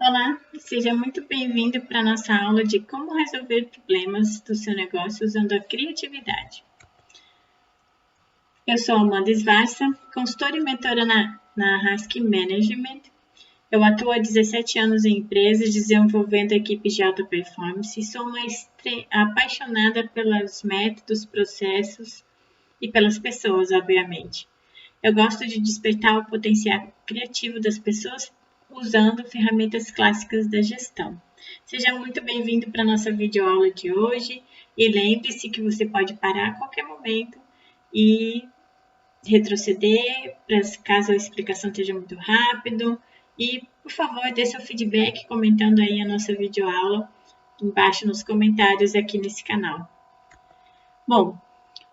Olá, seja muito bem-vindo para a nossa aula de como resolver problemas do seu negócio usando a criatividade. Eu sou Amanda Svarsa, consultora e mentora na Husky Management. Eu atuo há 17 anos em empresas, desenvolvendo equipes de alta performance e sou uma apaixonada pelos métodos, processos e pelas pessoas, obviamente. Eu gosto de despertar o potencial criativo das pessoas usando ferramentas clássicas da gestão. Seja muito bem-vindo para a nossa videoaula de hoje e lembre-se que você pode parar a qualquer momento e retroceder, caso a explicação esteja muito rápido. E, por favor, dê seu feedback comentando aí a nossa videoaula embaixo nos comentários aqui nesse canal. Bom,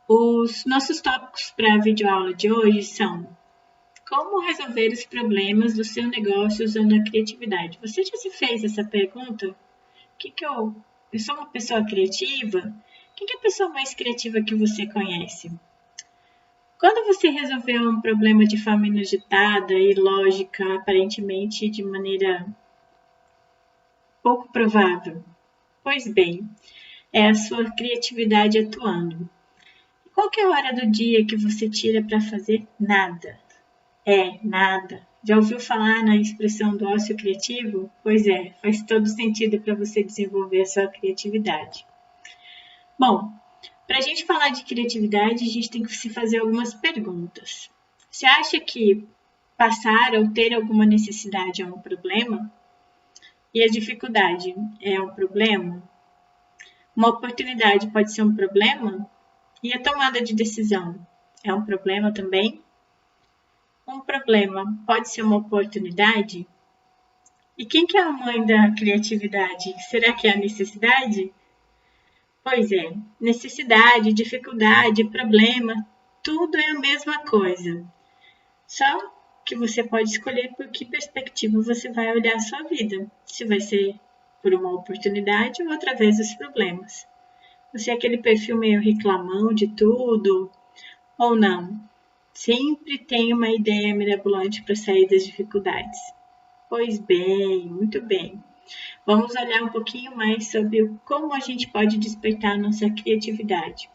os nossos tópicos para a videoaula de hoje são: como resolver os problemas do seu negócio usando a criatividade? Você já se fez essa pergunta? Eu sou uma pessoa criativa? Quem é a pessoa mais criativa que você conhece? Quando você resolveu um problema de forma inusitada e lógica, aparentemente de maneira pouco provável? Pois bem, é a sua criatividade atuando. Qual que é a hora do dia que você tira para fazer nada? Nada. Já ouviu falar na expressão do ócio criativo? Pois é, faz todo sentido para você desenvolver a sua criatividade. Bom, para a gente falar de criatividade, a gente tem que se fazer algumas perguntas. Você acha que passar ou ter alguma necessidade é um problema? E a dificuldade é um problema? Uma oportunidade pode ser um problema? E a tomada de decisão é um problema também? Um problema pode ser uma oportunidade? E quem que é a mãe da criatividade? Será que é a necessidade? Pois é, necessidade, dificuldade, problema, tudo é a mesma coisa. Só que você pode escolher por que perspectiva você vai olhar a sua vida. Se vai ser por uma oportunidade ou através dos problemas. Você é aquele perfil meio reclamão de tudo ou não? Sempre tem uma ideia mirabolante para sair das dificuldades. Pois bem, muito bem. Vamos olhar um pouquinho mais sobre como a gente pode despertar nossa criatividade.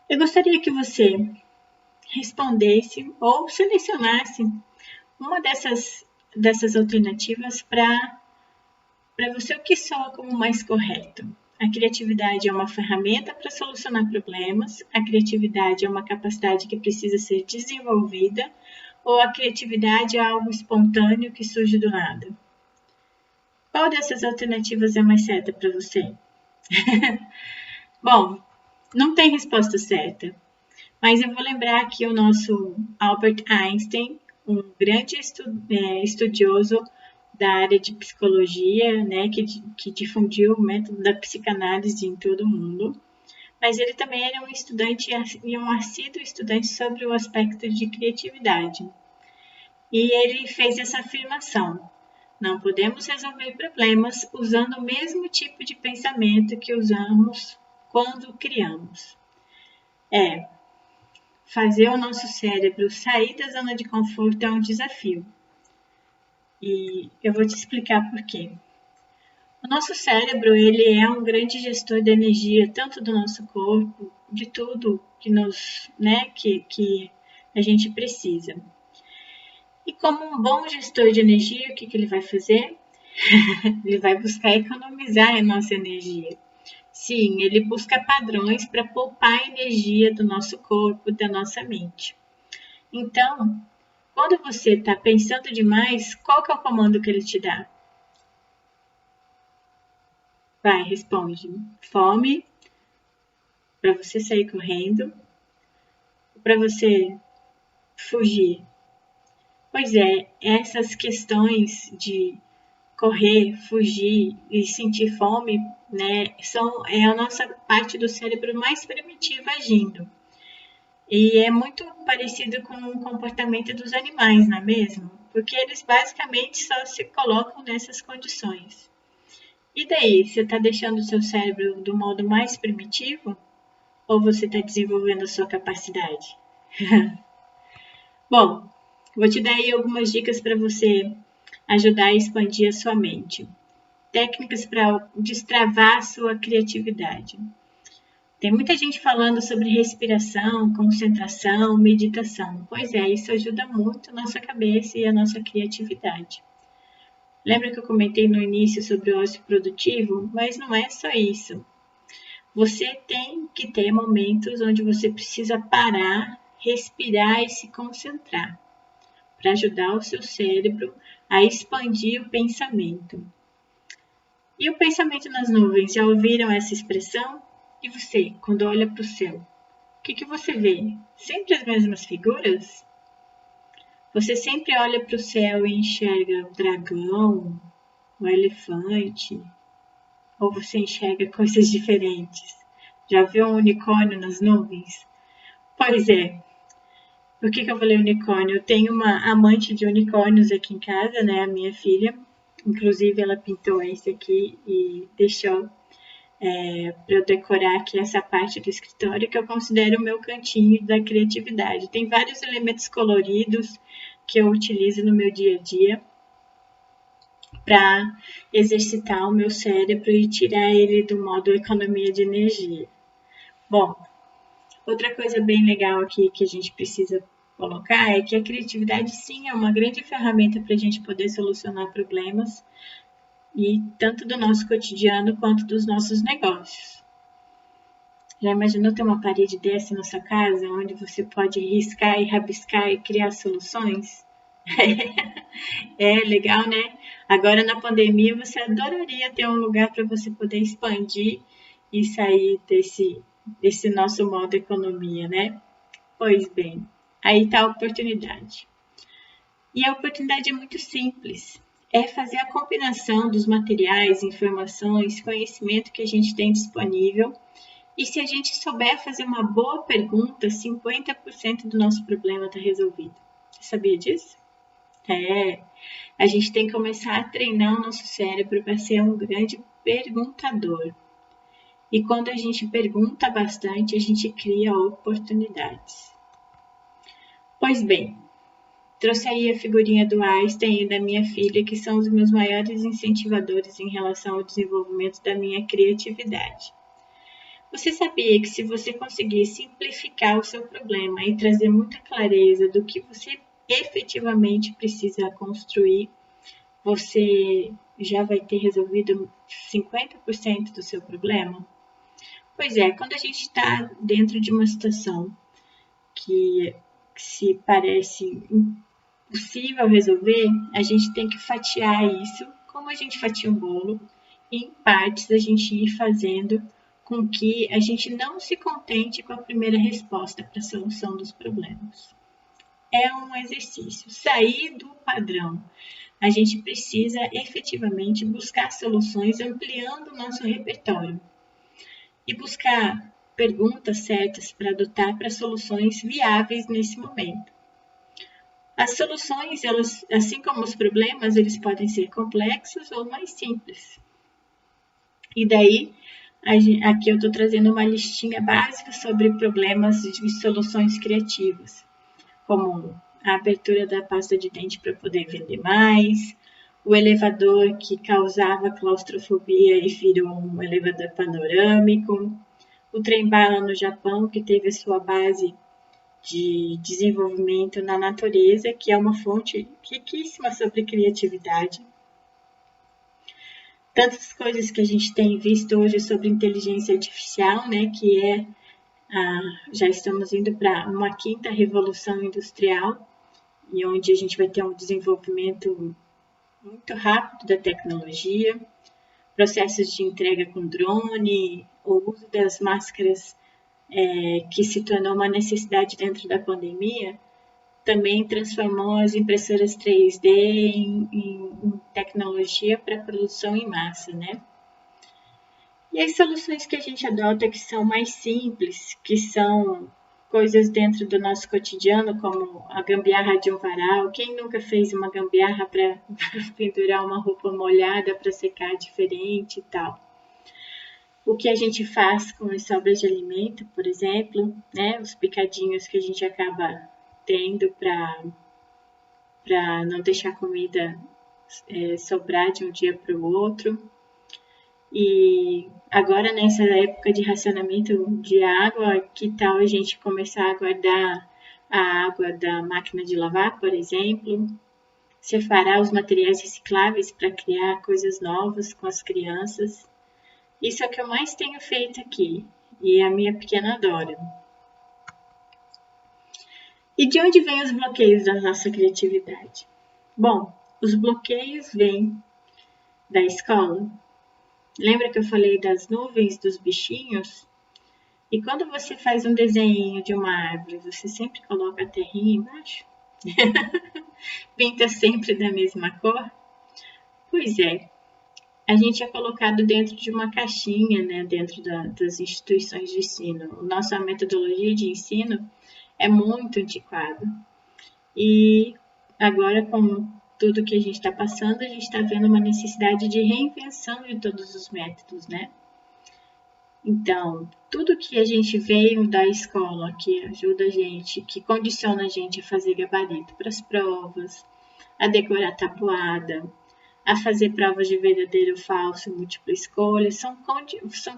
Eu gostaria que você respondesse ou selecionasse uma dessas alternativas para você o que soa como mais correto. A criatividade é uma ferramenta para solucionar problemas, a criatividade é uma capacidade que precisa ser desenvolvida, ou a criatividade é algo espontâneo que surge do nada? Qual dessas alternativas é mais certa para você? Bom, não tem resposta certa, mas eu vou lembrar aqui o nosso Albert Einstein, um grande estudioso da área de psicologia, né, que difundiu o método da psicanálise em todo o mundo, mas ele também era um estudante e um assíduo estudante sobre o aspecto de criatividade. E ele fez essa afirmação: não podemos resolver problemas usando o mesmo tipo de pensamento que usamos quando criamos. Fazer o nosso cérebro sair da zona de conforto é um desafio. E eu vou te explicar por quê. O nosso cérebro, ele é um grande gestor de energia, tanto do nosso corpo, de tudo que a gente precisa. E como um bom gestor de energia, o que ele vai fazer? Ele vai buscar economizar a nossa energia. Sim, ele busca padrões para poupar a energia do nosso corpo, da nossa mente. Então, quando você está pensando demais, qual que é o comando que ele te dá? Vai, responde. Fome, para você sair correndo, para você fugir. Pois é, essas questões de correr, fugir e sentir fome, né, é a nossa parte do cérebro mais primitiva agindo. E é muito parecido com o comportamento dos animais, não é mesmo? Porque eles basicamente só se colocam nessas condições. E daí, você está deixando o seu cérebro do modo mais primitivo? Ou você está desenvolvendo a sua capacidade? Bom, vou te dar aí algumas dicas para você ajudar a expandir a sua mente. Técnicas para destravar a sua criatividade. Tem muita gente falando sobre respiração, concentração, meditação. Pois é, isso ajuda muito a nossa cabeça e a nossa criatividade. Lembra que eu comentei no início sobre o ócio produtivo? Mas não é só isso. Você tem que ter momentos onde você precisa parar, respirar e se concentrar, para ajudar o seu cérebro a expandir o pensamento. E o pensamento nas nuvens, já ouviram essa expressão? E você, quando olha para o céu, o que você vê? Sempre as mesmas figuras? Você sempre olha para o céu e enxerga o dragão, o elefante? Ou você enxerga coisas diferentes? Já viu um unicórnio nas nuvens? Pois é. Por que eu falei unicórnio? Eu tenho uma amante de unicórnios aqui em casa, né? A minha filha. Inclusive, ela pintou esse aqui e deixou para eu decorar aqui essa parte do escritório, que eu considero o meu cantinho da criatividade. Tem vários elementos coloridos que eu utilizo no meu dia a dia para exercitar o meu cérebro e tirar ele do modo economia de energia. Bom, outra coisa bem legal aqui que a gente precisa colocar é que a criatividade sim é uma grande ferramenta para a gente poder solucionar problemas, e tanto do nosso cotidiano quanto dos nossos negócios. Já imaginou ter uma parede dessa na sua casa, onde você pode riscar e rabiscar e criar soluções? É legal, né? Agora na pandemia você adoraria ter um lugar para você poder expandir e sair desse nosso modo economia, né? Pois bem, aí está a oportunidade. E a oportunidade é muito simples. É fazer a combinação dos materiais, informações, conhecimento que a gente tem disponível. E se a gente souber fazer uma boa pergunta, 50% do nosso problema está resolvido. Você sabia disso? A gente tem que começar a treinar o nosso cérebro para ser um grande perguntador. E quando a gente pergunta bastante, a gente cria oportunidades. Pois bem, trouxe aí a figurinha do Einstein e da minha filha, que são os meus maiores incentivadores em relação ao desenvolvimento da minha criatividade. Você sabia que se você conseguir simplificar o seu problema e trazer muita clareza do que você efetivamente precisa construir, você já vai ter resolvido 50% do seu problema? Pois é, quando a gente está dentro de uma situação que se parece impossível resolver, a gente tem que fatiar isso, como a gente fatia um bolo, e em partes a gente ir fazendo com que a gente não se contente com a primeira resposta para a solução dos problemas. É um exercício, sair do padrão. A gente precisa efetivamente buscar soluções ampliando o nosso repertório e buscar perguntas certas para adotar para soluções viáveis nesse momento. As soluções, elas, assim como os problemas, eles podem ser complexos ou mais simples. E daí, aqui eu estou trazendo uma listinha básica sobre problemas e soluções criativas, como a abertura da pasta de dente para poder vender mais, o elevador que causava claustrofobia e virou um elevador panorâmico, o trem-bala no Japão, que teve a sua base de desenvolvimento na natureza, que é uma fonte riquíssima sobre criatividade. Tantas coisas que a gente tem visto hoje sobre inteligência artificial, né, que já estamos indo para uma quinta revolução industrial, e onde a gente vai ter um desenvolvimento muito rápido da tecnologia, processos de entrega com drone, o uso das máscaras que se tornou uma necessidade dentro da pandemia, também transformou as impressoras 3D em tecnologia para produção em massa, né? E as soluções que a gente adota que são mais simples, que são coisas dentro do nosso cotidiano, como a gambiarra de um varal. Quem nunca fez uma gambiarra para pendurar uma roupa molhada para secar diferente e tal? O que a gente faz com as sobras de alimento, por exemplo, né? Os picadinhos que a gente acaba tendo para não deixar a comida sobrar de um dia para o outro. E agora, nessa época de racionamento de água, que tal a gente começar a guardar a água da máquina de lavar, por exemplo? Separar os materiais recicláveis para criar coisas novas com as crianças. Isso é o que eu mais tenho feito aqui, e a minha pequena adora. E de onde vêm os bloqueios da nossa criatividade? Bom, os bloqueios vêm da escola. Lembra que eu falei das nuvens, dos bichinhos? E quando você faz um desenho de uma árvore, você sempre coloca a terrinha embaixo? Pinta sempre da mesma cor? Pois é, a gente é colocado dentro de uma caixinha, né, dentro das instituições de ensino. Nossa metodologia de ensino é muito antiquada. E agora, com tudo que a gente está passando, a gente está vendo uma necessidade de reinvenção de todos os métodos, né? Então, tudo que a gente veio da escola, que ajuda a gente, que condiciona a gente a fazer gabarito para as provas, a decorar tabuada, a fazer provas de verdadeiro ou falso, múltipla escolha, são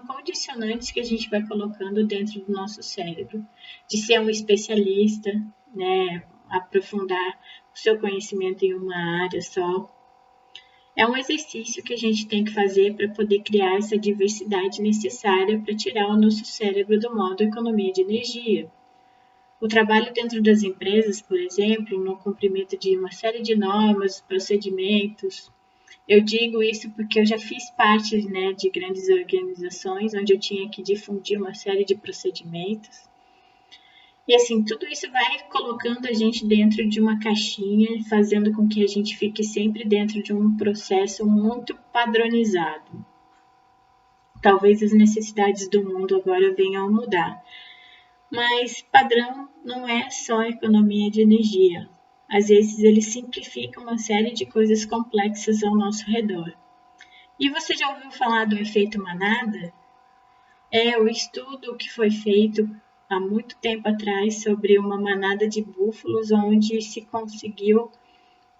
condicionantes que a gente vai colocando dentro do nosso cérebro. De ser um especialista, né, aprofundar o seu conhecimento em uma área só. É um exercício que a gente tem que fazer para poder criar essa diversidade necessária para tirar o nosso cérebro do modo economia de energia. O trabalho dentro das empresas, por exemplo, no cumprimento de uma série de normas, procedimentos. Eu digo isso porque eu já fiz parte, né, de grandes organizações onde eu tinha que difundir uma série de procedimentos. E assim, tudo isso vai colocando a gente dentro de uma caixinha, fazendo com que a gente fique sempre dentro de um processo muito padronizado. Talvez as necessidades do mundo agora venham a mudar. Mas padrão não é só economia de energia. Às vezes ele simplifica uma série de coisas complexas ao nosso redor. E você já ouviu falar do efeito manada? É o estudo que foi feito há muito tempo atrás sobre uma manada de búfalos, onde se conseguiu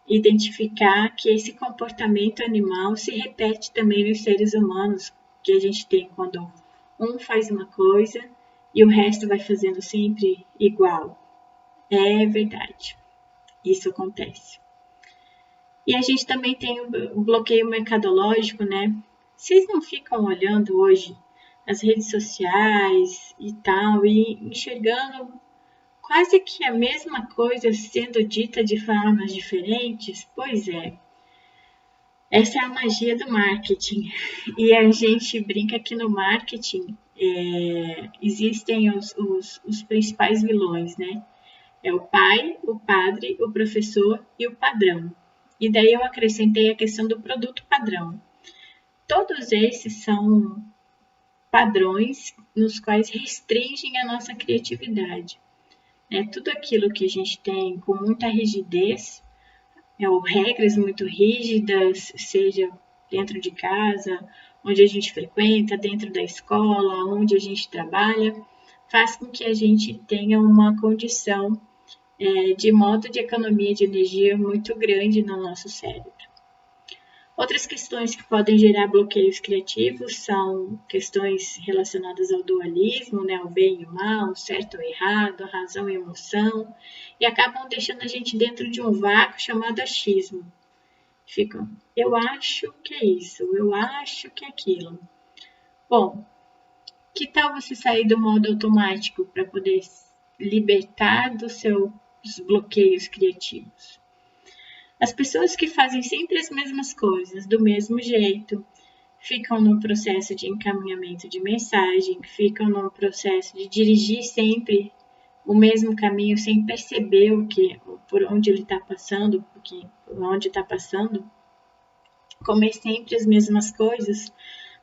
identificar que esse comportamento animal se repete também nos seres humanos, que a gente tem quando um faz uma coisa e o resto vai fazendo sempre igual. É verdade, isso acontece. E a gente também tem o bloqueio mercadológico, né? Vocês não ficam olhando hoje as redes sociais e tal, e enxergando quase que a mesma coisa sendo dita de formas diferentes? Pois é, essa é a magia do marketing. E a gente brinca que no marketing existem os principais vilões, né? É o pai, o padre, o professor e o padrão. E daí eu acrescentei a questão do produto padrão. Todos esses são padrões nos quais restringem a nossa criatividade. Tudo aquilo que a gente tem com muita rigidez, ou regras muito rígidas, seja dentro de casa, onde a gente frequenta, dentro da escola, onde a gente trabalha, faz com que a gente tenha uma condição de modo de economia de energia muito grande no nosso cérebro. Outras questões que podem gerar bloqueios criativos são questões relacionadas ao dualismo, né, o bem e o mal, o certo ou errado, a razão e a emoção, e acabam deixando a gente dentro de um vácuo chamado achismo. Ficam, eu acho que é isso, eu acho que é aquilo. Bom, que tal você sair do modo automático para poder libertar dos seus bloqueios criativos? As pessoas que fazem sempre as mesmas coisas, do mesmo jeito, ficam num processo de encaminhamento de mensagem, ficam num processo de dirigir sempre o mesmo caminho sem perceber por onde ele está passando, por onde está passando, comer sempre as mesmas coisas.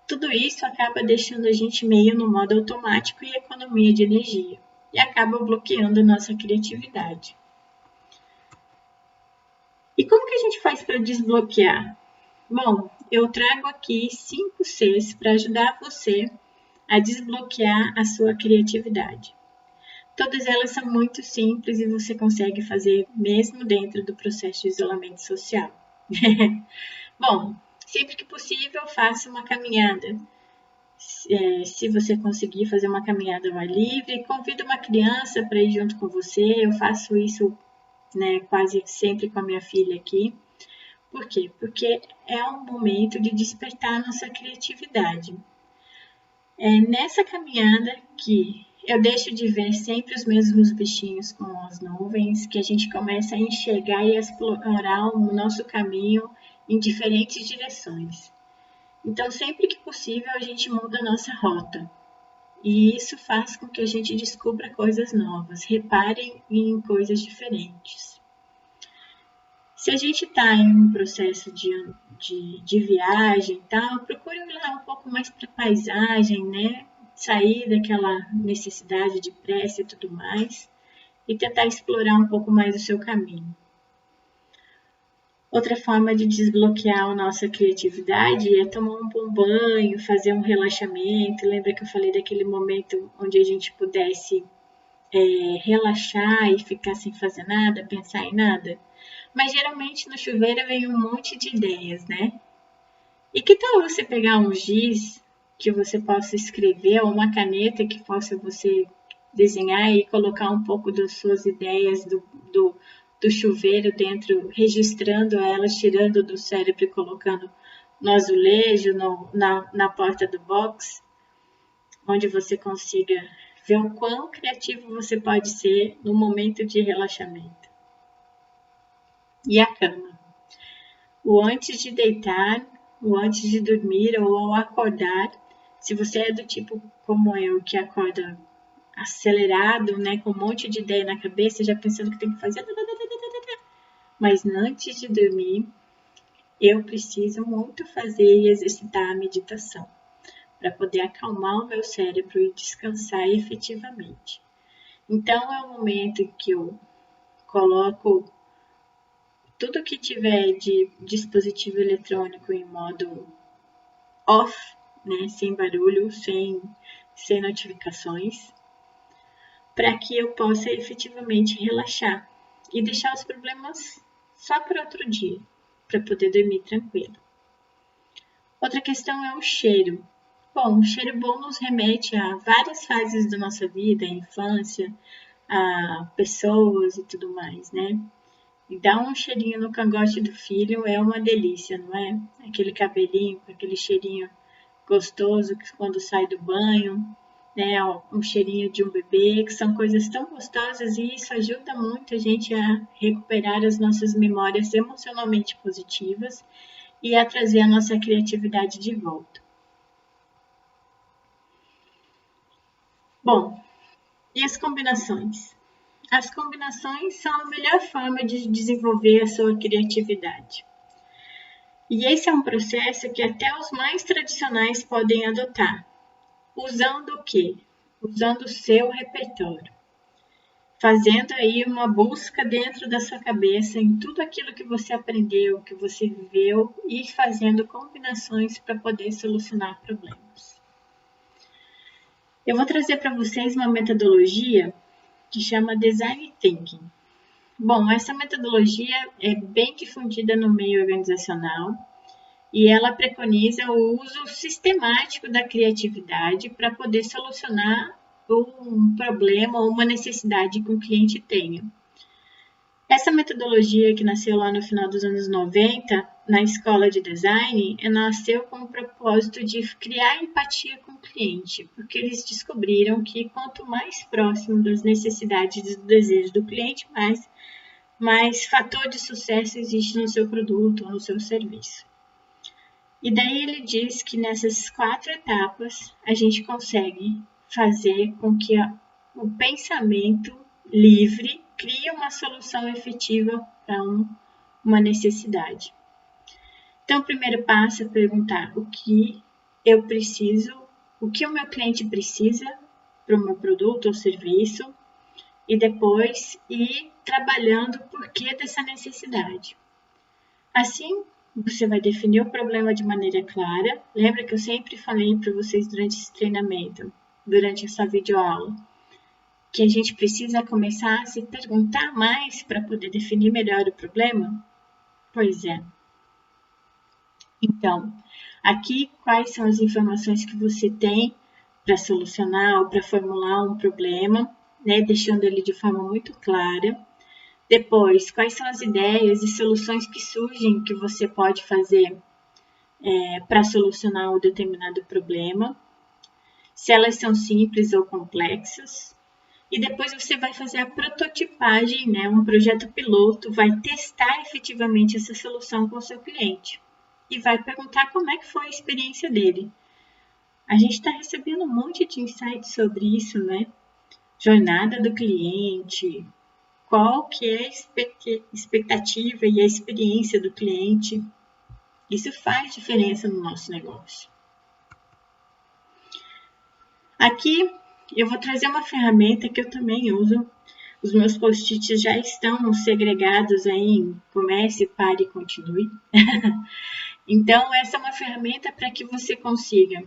Tudo isso acaba deixando a gente meio no modo automático e economia de energia, e acaba bloqueando a nossa criatividade. E como que a gente faz para desbloquear? Bom, eu trago aqui 5 Cs para ajudar você a desbloquear a sua criatividade. Todas elas são muito simples e você consegue fazer mesmo dentro do processo de isolamento social. Bom, sempre que possível, faça uma caminhada. Se você conseguir fazer uma caminhada ao ar livre, convida uma criança para ir junto com você. Eu faço isso, né, quase sempre com a minha filha aqui. Por quê? Porque é um momento de despertar nossa criatividade. É nessa caminhada que eu deixo de ver sempre os mesmos bichinhos com as nuvens, que a gente começa a enxergar e a explorar o nosso caminho em diferentes direções. Então, sempre que possível, a gente muda a nossa rota. E isso faz com que a gente descubra coisas novas, reparem em coisas diferentes. Se a gente está em um processo de viagem e tal, procure olhar um pouco mais para a paisagem, né? Sair daquela necessidade de pressa e tudo mais, e tentar explorar um pouco mais o seu caminho. Outra forma de desbloquear a nossa criatividade é tomar um bom banho, fazer um relaxamento. Lembra que eu falei daquele momento onde a gente pudesse relaxar e ficar sem fazer nada, pensar em nada? Mas geralmente no chuveiro vem um monte de ideias, né? E que tal você pegar um giz que você possa escrever ou uma caneta que possa você desenhar e colocar um pouco das suas ideias do chuveiro dentro, registrando elas, tirando do cérebro e colocando no azulejo, na porta do box, onde você consiga ver o quão criativo você pode ser no momento de relaxamento. E a cama. O antes de deitar, o antes de dormir ou ao acordar, se você é do tipo como eu, que acorda acelerado, né, com um monte de ideia na cabeça, já pensando que tem que fazer. Mas antes de dormir, eu preciso muito fazer e exercitar a meditação, para poder acalmar o meu cérebro e descansar efetivamente. Então é o momento em que eu coloco tudo que tiver de dispositivo eletrônico em modo off, né, sem barulho, sem notificações, para que eu possa efetivamente relaxar e deixar os problemas só para outro dia, para poder dormir tranquilo. Outra questão é o cheiro. Bom, o cheiro bom nos remete a várias fases da nossa vida, a infância, a pessoas e tudo mais, né? E dar um cheirinho no cangote do filho é uma delícia, não é? Aquele cabelinho com aquele cheirinho gostoso que quando sai do banho, né? Um cheirinho de um bebê, que são coisas tão gostosas e isso ajuda muito a gente a recuperar as nossas memórias emocionalmente positivas e a trazer a nossa criatividade de volta. Bom, e as combinações? As combinações são a melhor forma de desenvolver a sua criatividade. E esse é um processo que até os mais tradicionais podem adotar. Usando o quê? Usando o seu repertório. Fazendo aí uma busca dentro da sua cabeça em tudo aquilo que você aprendeu, que você viveu e fazendo combinações para poder solucionar problemas. Eu vou trazer para vocês uma metodologia que chama Design Thinking. Bom, essa metodologia é bem difundida no meio organizacional e ela preconiza o uso sistemático da criatividade para poder solucionar um problema ou uma necessidade que o cliente tenha. Essa metodologia, que nasceu lá no final dos anos 90, na escola de design, nasceu com o propósito de criar empatia com o cliente, porque eles descobriram que quanto mais próximo das necessidades e dos desejos do cliente, mais fator de sucesso existe no seu produto ou no seu serviço. E daí ele diz que nessas 4 etapas a gente consegue fazer com que o pensamento livre crie uma solução efetiva para uma necessidade. Então, o primeiro passo é perguntar o que eu preciso, o que o meu cliente precisa para o meu produto ou serviço, e depois ir trabalhando o porquê dessa necessidade. Assim, você vai definir o problema de maneira clara. Lembra que eu sempre falei para vocês durante esse treinamento, durante essa videoaula, que a gente precisa começar a se perguntar mais para poder definir melhor o problema? Pois é. Então, aqui quais são as informações que você tem para solucionar ou para formular um problema, né, deixando ele de forma muito clara. Depois, quais são as ideias e soluções que surgem que você pode fazer para solucionar um determinado problema, se elas são simples ou complexas. E depois você vai fazer a prototipagem, né, um projeto piloto, vai testar efetivamente essa solução com o seu cliente e vai perguntar como é que foi a experiência dele. A gente está recebendo um monte de insights sobre isso, né? Jornada do cliente, qual que é a expectativa e a experiência do cliente. Isso faz diferença no nosso negócio. Aqui eu vou trazer uma ferramenta que eu também uso. Os meus post-its já estão segregados aí em comece, pare e continue. Então, essa é uma ferramenta para que você consiga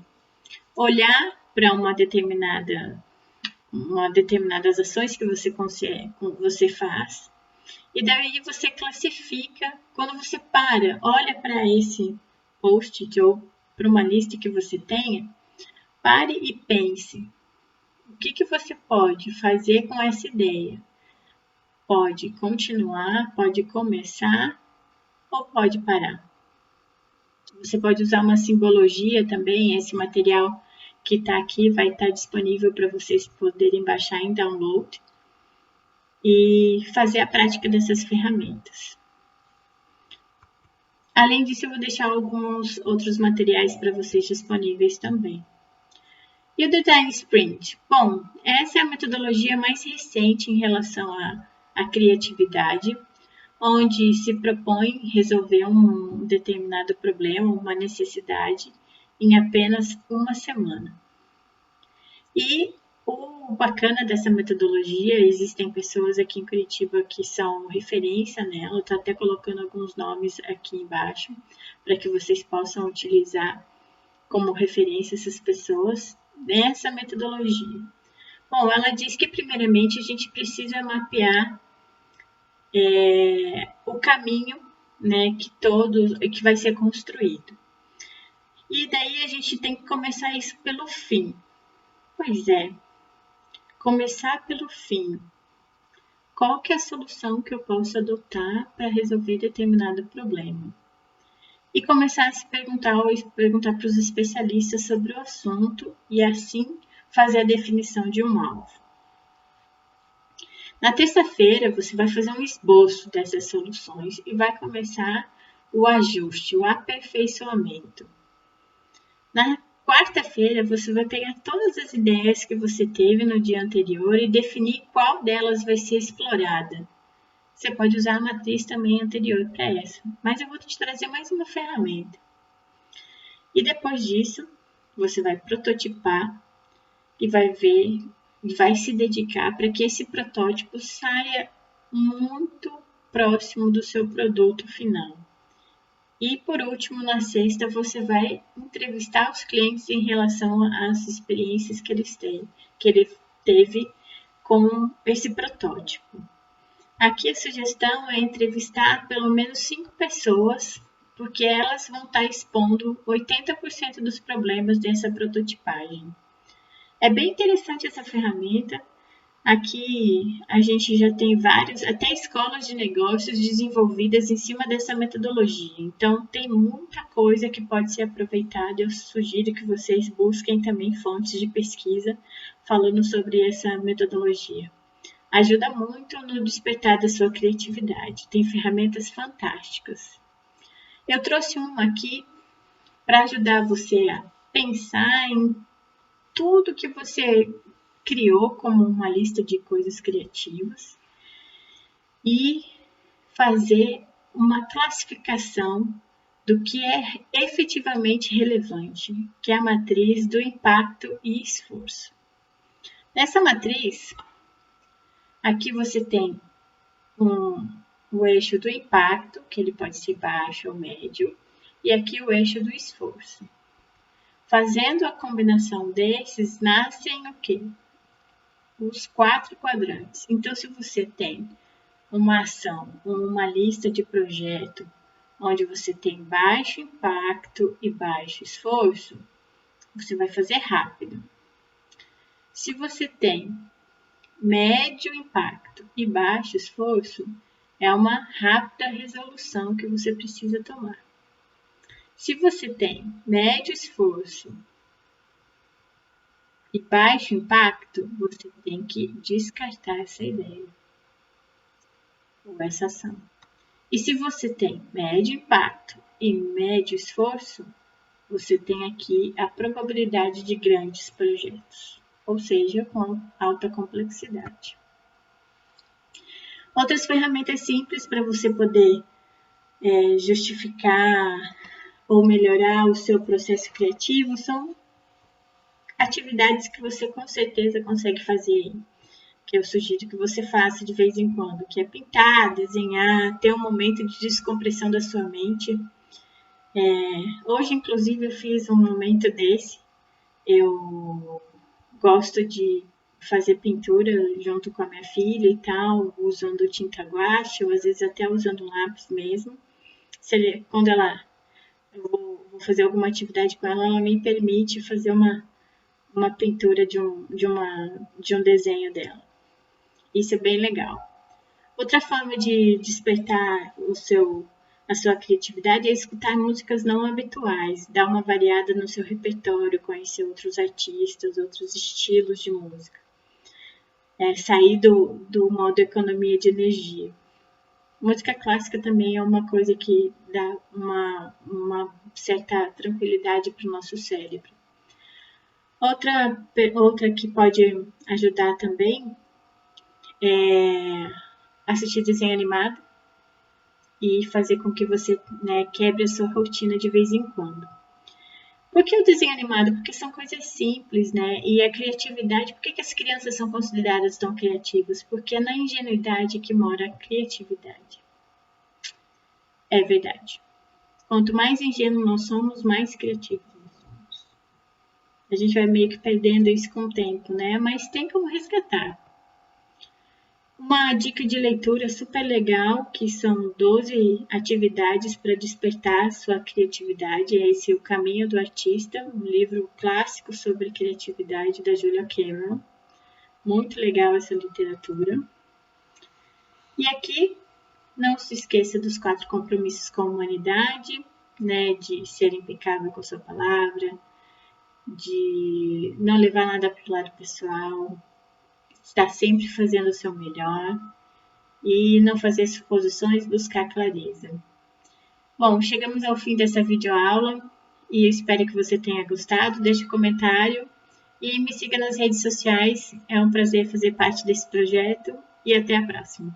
olhar para uma determinadas ações que você faz, e daí você classifica. Quando você olha para esse post-it ou para uma lista que você tenha, pare e pense. O que você pode fazer com essa ideia? Pode continuar, pode começar ou pode parar. Você pode usar uma simbologia também. Esse material que está aqui vai estar disponível para vocês poderem baixar em download e fazer a prática dessas ferramentas. Além disso, eu vou deixar alguns outros materiais para vocês disponíveis também. E o Design Sprint? Bom, essa é a metodologia mais recente em relação à criatividade, onde se propõe resolver um determinado problema, uma necessidade, em apenas uma semana. E o bacana dessa metodologia, existem pessoas aqui em Curitiba que são referência nela, eu estou até colocando alguns nomes aqui embaixo, para que vocês possam utilizar como referência essas pessoas nessa metodologia. Bom, ela diz que primeiramente a gente precisa mapear o caminho, né, que vai ser construído. E daí a gente tem que começar isso pelo fim. Pois é, começar pelo fim. Qual que é a solução que eu posso adotar para resolver determinado problema? E começar a se perguntar para os especialistas sobre o assunto e assim fazer a definição de um alvo. Na terça-feira, você vai fazer um esboço dessas soluções e vai começar o ajuste, o aperfeiçoamento. Na quarta-feira, você vai pegar todas as ideias que você teve no dia anterior e definir qual delas vai ser explorada. Você pode usar a matriz também anterior para essa, mas eu vou te trazer mais uma ferramenta. E depois disso, você vai prototipar e vai se dedicar para que esse protótipo saia muito próximo do seu produto final. E por último, na sexta, você vai entrevistar os clientes em relação às experiências que ele teve com esse protótipo. Aqui a sugestão é entrevistar pelo menos 5 pessoas, porque elas vão estar expondo 80% dos problemas dessa prototipagem. É bem interessante essa ferramenta. Aqui a gente já tem até escolas de negócios desenvolvidas em cima dessa metodologia. Então, tem muita coisa que pode ser aproveitada. Eu sugiro que vocês busquem também fontes de pesquisa falando sobre essa metodologia. Ajuda muito no despertar da sua criatividade. Tem ferramentas fantásticas. Eu trouxe uma aqui para ajudar você a pensar em tudo que você criou como uma lista de coisas criativas e fazer uma classificação do que é efetivamente relevante, que é a matriz do impacto e esforço. Nessa matriz, aqui você tem o eixo do impacto, que ele pode ser baixo ou médio, e aqui o eixo do esforço. Fazendo a combinação desses, nascem o quê? Os 4 quadrantes. Então, se você tem uma ação, uma lista de projeto, onde você tem baixo impacto e baixo esforço, você vai fazer rápido. Se você tem médio impacto e baixo esforço, é uma rápida resolução que você precisa tomar. Se você tem médio esforço e baixo impacto, você tem que descartar essa ideia ou essa ação. E se você tem médio impacto e médio esforço, você tem aqui a probabilidade de grandes projetos, ou seja, com alta complexidade. Outras ferramentas simples para você poder justificar ou melhorar o seu processo criativo são atividades que você com certeza consegue fazer, que eu sugiro que você faça de vez em quando, que é pintar, desenhar, ter um momento de descompressão da sua mente. Hoje, inclusive, eu fiz um momento desse. Eu gosto de fazer pintura junto com a minha filha e tal, usando tinta guache, ou às vezes até usando um lápis mesmo. Quando eu vou fazer alguma atividade com ela, ela me permite fazer uma pintura de um desenho dela. Isso é bem legal. Outra forma de despertar a sua criatividade é escutar músicas não habituais, dar uma variada no seu repertório, conhecer outros artistas, outros estilos de música. Sair do modo economia de energia. Música clássica também é uma coisa que dá uma certa tranquilidade para o nosso cérebro. Outra que pode ajudar também é assistir desenho animado e fazer com que você quebre a sua rotina de vez em quando. Por que o desenho animado? Porque são coisas simples, né? E a criatividade, por que as crianças são consideradas tão criativas? Porque é na ingenuidade que mora a criatividade. É verdade. Quanto mais ingênuos nós somos, mais criativos nós somos. A gente vai meio que perdendo isso com o tempo, né? Mas tem como resgatar. Uma dica de leitura super legal, que são 12 atividades para despertar sua criatividade, é esse O Caminho do Artista, um livro clássico sobre criatividade da Julia Cameron. Muito legal essa literatura. E aqui, não se esqueça dos 4 compromissos com a humanidade, né, de ser impecável com a sua palavra, de não levar nada para o lado pessoal, estar sempre fazendo o seu melhor e não fazer suposições, buscar clareza. Bom, chegamos ao fim dessa videoaula e eu espero que você tenha gostado. Deixe um comentário e me siga nas redes sociais. É um prazer fazer parte desse projeto e até a próxima.